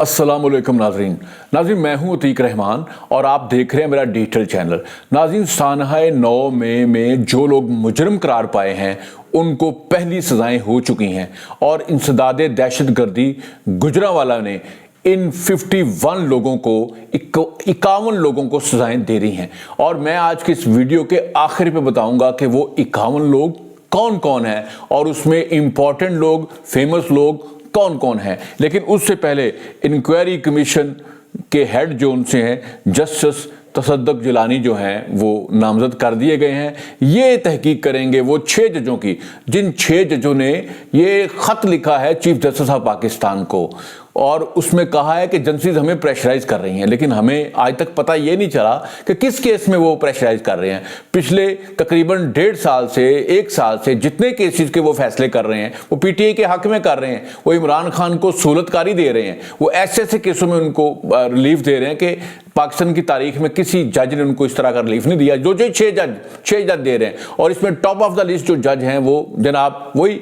अस्सलामुअलैकुम नाज़रीन, मैं हूं अतीक रहमान और आप देख रहे हैं मेरा डिजिटल चैनल। नाज़रीन, सानहाए 9 मई में जो लोग मुजरिम करार पाए हैं उनको पहली सज़ाएं हो चुकी हैं और इंसदादे दहशतगर्दी गुजरांवाला ने इन 51 लोगों को 51 लोगों को सज़ाएं दे रही हैं। और मैं आज की इस वीडियो के आखिर पे बताऊंगा कि वो 51 लोग कौन कौन हैं और उसमें इंपॉर्टेंट लोग, फेमस लोग कौन कौन है। लेकिन उससे पहले इंक्वायरी कमीशन के हेड जो उनसे हैं जस्टिस तसद्दुक़ जिलानी जो हैं वो नामजद कर दिए गए हैं। ये तहकीक करेंगे वो 6 जजों की, जिन 6 जजों ने ये ख़त लिखा है चीफ जस्टिस ऑफ पाकिस्तान को और उसमें कहा है कि एजेंसीज हमें प्रेशराइज कर रही हैं। लेकिन हमें आज तक पता ये नहीं चला कि किस केस में वो प्रेशराइज कर रहे हैं। पिछले तकरीबन 1.5 साल से 1 साल से जितने केसेस के वो फैसले कर रहे हैं वो पीटीआई के हक में कर रहे हैं। वो इमरान खान को सहूलतकारी दे रहे हैं। वो ऐसे केसों में उनको रिलीफ दे रहे हैं कि पाकिस्तान की तारीख में किसी जज ने उनको इस तरह का रिलीफ नहीं दिया। जो 6 जज दे रहे हैं और इसमें टॉप ऑफ द लिस्ट जो जज हैं वो जनाब वही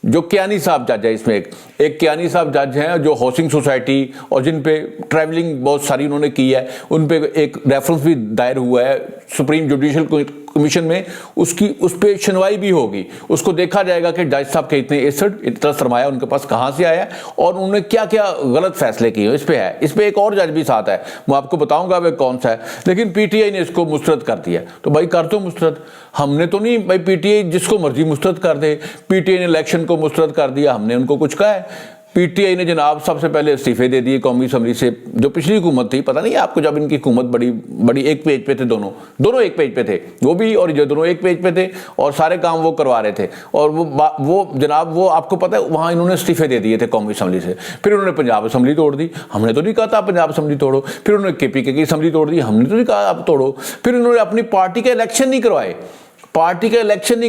जो कियानी साहब जज है। इसमें एक कियानी साहब जज हैं जो हाउसिंग सोसाइटी और जिन पे ट्रैवलिंग बहुत सारी उन्होंने की है, उन पे एक रेफरेंस भी दायर हुआ है सुप्रीम जुडिशल कमीशन में। उस पर सुनवाई भी होगी। उसको देखा जाएगा कि जज साहब के इतने एसेट, इतना सरमाया उनके पास कहाँ से आया और उन्होंने क्या क्या गलत फैसले किए इस पे है। इस पे एक और जज भी साथ है, मैं आपको बताऊंगा वह कौन सा है। लेकिन पीटीआई ने इसको मुस्तरद कर दिया। तो भाई कर दो मुस्तरद, हमने तो नहीं भाई, पीटीआई जिसको मर्जी मुस्तरद कर दे। पीटीआई ने इलेक्शन को मुस्तरद कर दिया, हमने उनको कुछ कहा है? पीटीआई ने जनाब सबसे पहले इस्तीफे दे दिए कौमी असम्बली से। जो पिछली हुकूमत थी, पता नहीं आपको, जब इनकी हुकूमत बड़ी एक पेज पे थे, दोनों एक पेज पे थे, वो भी और जो दोनों एक पेज पे थे और सारे काम वो करवा रहे थे। और वो जनाब वो आपको पता है वहाँ इन्होंने इस्तीफे दे दिए थे कौमी असम्बली से। फिर उन्होंने पंजाब असम्बली तोड़ दी, हमने तो नहीं कहा था पंजाब असम्बली तोड़ो। फिर उन्होंने केपीके की असम्बली तोड़ दी, हमने तो नहीं कहा आप तोड़ो। फिर उन्होंने अपनी पार्टी के इलेक्शन नहीं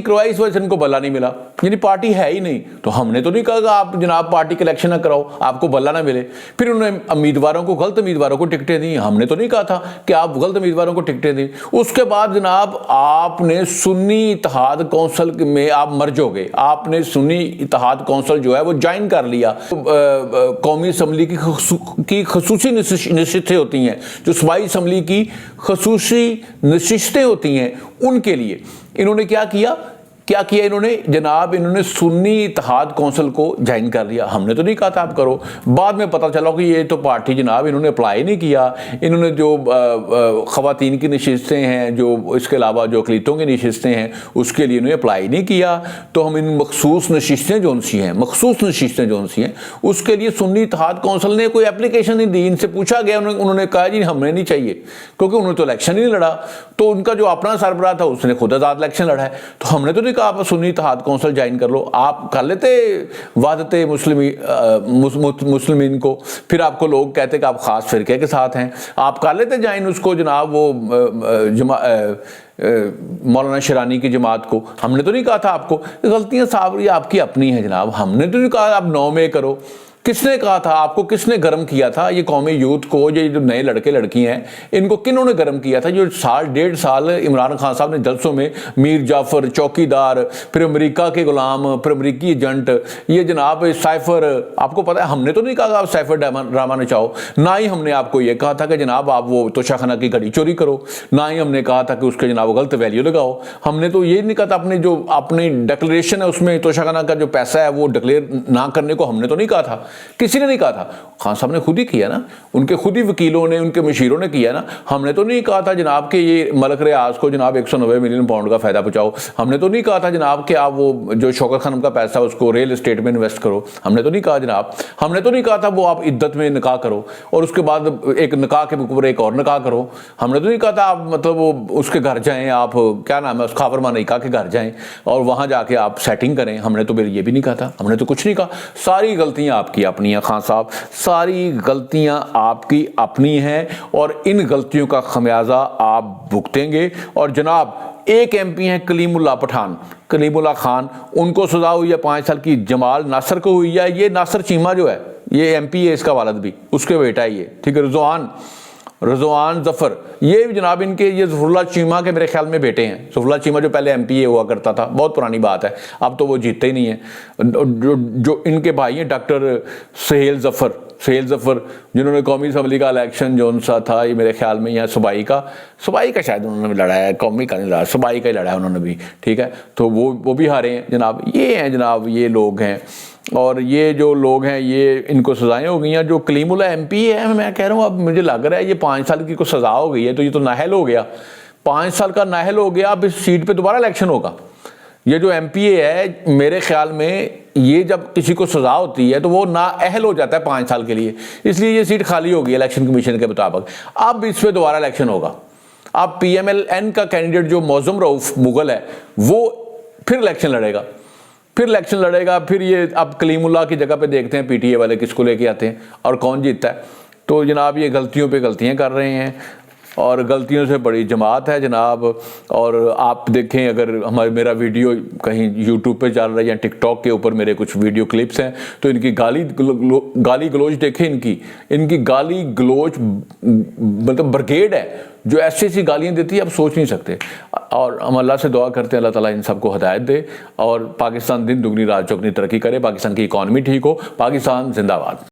करवाए, इस वजह से इनको बल्ला नहीं मिला। यानी पार्टी है ही नहीं, तो हमने तो नहीं कहा कि आप जनाब पार्टी के इलेक्शन ना कराओ, आपको बल्ला ना मिले। फिर उन्होंने गलत उम्मीदवारों को टिकटें दी, हमने तो नहीं कहा था कि आप गलत उम्मीदवारों को टिकटें दी। उसके बाद जनाब आपने सुन्नी इत्तेहाद कौंसिल में आप मर्ज हो गए। आपने सुन्नी इत्तेहाद कौंसिल जो है वो ज्वाइन कर लिया। कौमी असम्बली की खसूसी नशिस्तें होती हैं, जो सूबाई असम्बली की खसूसी नशिस्तें होती हैं, उनके लिए इन्होंने क्या किया इन्होंने सुन्नी इत्तेहाद कौंसिल को ज्वाइन कर लिया। हमने तो नहीं कहा था आप करो। बाद में पता चला कि ये तो पार्टी जनाब इन्होंने अप्लाई नहीं किया। इन्होंने जो ख़वातीन की नशिस्तें हैं, जो इसके अलावा जो अक़लीतों की नशिस्तें हैं, उसके लिए इन्होंने अप्लाई नहीं किया। तो हम इन मखसूस नशिस्तें जो उनसी हैं उसके लिए सुन्नी इत्तेहाद कौंसिल ने कोई एप्लीकेशन नहीं दी। इनसे पूछा गया, उन्होंने कहा जी हमें नहीं चाहिए, क्योंकि उन्होंने तो इलेक्शन ही नहीं लड़ा। तो उनका जो अपना सरबराह था उसने खुद आज़ाद इलेक्शन लड़ा है। तो हमने तो नहीं आप सुन्नी इत्तेहाद कौंसिल ज्वाइन कर लो। आप कर लेते वादते मुस्लिमीन को, फिर आपको लोग कहते कि आप ख़ास फ़िरके के साथ हैं, आप कर लेते ज्वाइन उसको जनाब वो मौलाना शरानी की जमात को। हमने तो नहीं कहा था आपको। गलतियां साहब ये आपकी अपनी है जनाब। हमने तो नहीं कहा आप 9 मई करो। किसने कहा था आपको? किसने गर्म किया था ये कौमी यूथ को? ये जो नए लड़के लड़की हैं इनको किन्होंने गर्म किया था? जो 1.5 साल इमरान खान साहब ने जलसों में मीर जाफर, चौकीदार, फिर अमेरिका के गुलाम, फिर अमरीकी एजेंट, ये जनाब साइफर, आपको पता है हमने तो नहीं कहा आप साइफर ड्रामा नचाओ। ना ही हमने आपको ये कहा था कि जनाब आप वो तोशाखाना की घड़ी चोरी करो। ना ही हमने कहा था कि उसके जनाब गलत वैल्यू लगाओ। हमने तो ये नहीं कहा था अपनी डिक्लेरेशन है उसमें तोशाखाना का जो पैसा है वो डिक्लेयर ना करने को हमने तो नहीं कहा था, किसी ने नहीं कहा था। खान साहब ने खुद ही किया ना, उनके खुद ही वकीलों ने, उनके मशीरों ने किया ना। हमने तो नहीं कहा था जनाब कि ये मलक रियाज को जनाब 190 मिलियन पाउंड का फायदा पहुंचाओ। हमने तो नहीं कहा था जनाब कि आप वो जो शौकत खानम का पैसा उसको रियल एस्टेट में इन्वेस्ट करो। हमने तो नहीं कहा जनाब। हमने तो नहीं कहा था वो आप इद्दत में निकाह करो और उसके बाद एक निकाह के ऊपर एक और निकाह करो। हमने तो नहीं कहा था आप मतलब वो उसके घर जाएं, आप क्या नाम है उस खाफरमा निकाह के घर जाएं और वहां जाके आप सेटिंग करें। हमने तो ये भी नहीं कहा था। हमने तो कुछ नहीं कहा। सारी गलतियां आपकी अपनी हैं खान साहब, सारी गलतियां आपकी अपनी हैं और इन गलतियों का खमियाजा आप भुगतेंगे। और जनाब एक एमपी हैं कलीमुल्लाह खान, उनको सजा हुई है 5 साल की। जमाल नासर को हुई है। ये नासर चीमा जो है ये एमपी है, इसका वालिद भी उसके बेटा ही है, ठीक है, रिजवान। रिजवान जफर, ये जनाब इनके ये ज़फरुल्लाह चीमा के मेरे ख्याल में बेटे हैं। ज़फरुल्लाह चीमा जो पहले MPA हुआ करता था, बहुत पुरानी बात है, अब तो वो जीतते ही नहीं है। जो इनके भाई हैं डॉक्टर सहेल ज़फ़र जिन्होंने कौमी असम्बली का इलेक्शन जो सा था, ये मेरे ख्याल में यहाँ सूबाई का शायद उन्होंने भी लड़ा है, कौमी का नहीं लड़ा, सूबाई का ही लड़ा है उन्होंने भी, ठीक है। तो वो भी हारे हैं जनाब। ये हैं जनाब, ये लोग हैं। और ये जो लोग हैं ये इनको सज़ाएँ हो गई हैं। जो कलीमुल्ला MPA है, मैं कह रहा हूँ अब मुझे लग रहा है ये 5 साल की को सज़ा हो गई है, तो ये तो नाहल हो गया, 5 साल का नाहल हो गया। अब इस सीट पे दोबारा इलेक्शन होगा। ये जो MPA है मेरे ख्याल में ये जब किसी को सज़ा होती है तो वो नाअहल हो जाता है 5 साल के लिए, इसलिए ये सीट खाली होगी इलेक्शन कमीशन के मुताबिक। अब इस पर दोबारा इलेक्शन होगा। अब PMLN का कैंडिडेट जो मौज़म रऊफ़ मुग़ल है वो फिर इलेक्शन लड़ेगा, फिर ये अब कलीमुल्लाह की जगह पे देखते हैं PTA वाले किसको लेके आते हैं और कौन जीतता है। तो जनाब ये गलतियों पे गलतियां कर रहे हैं और गलतियों से बड़ी जमात है जनाब। और आप देखें, अगर मेरा वीडियो कहीं YouTube पे चल रहा है या TikTok के ऊपर मेरे कुछ वीडियो क्लिप्स हैं, तो इनकी गाली गलोच देखें। इनकी गाली गलोच मतलब ब्रिगेड है जो ऐसी गालियां देती है, आप सोच नहीं सकते। और हम अल्लाह से दुआ करते हैं अल्लाह ताला इन सबको हिदायत दे और पाकिस्तान दिन दुगनी रात चौगनी तरक्की करे, पाकिस्तान की इकॉनमी ठीक हो। पाकिस्तान जिंदाबाद।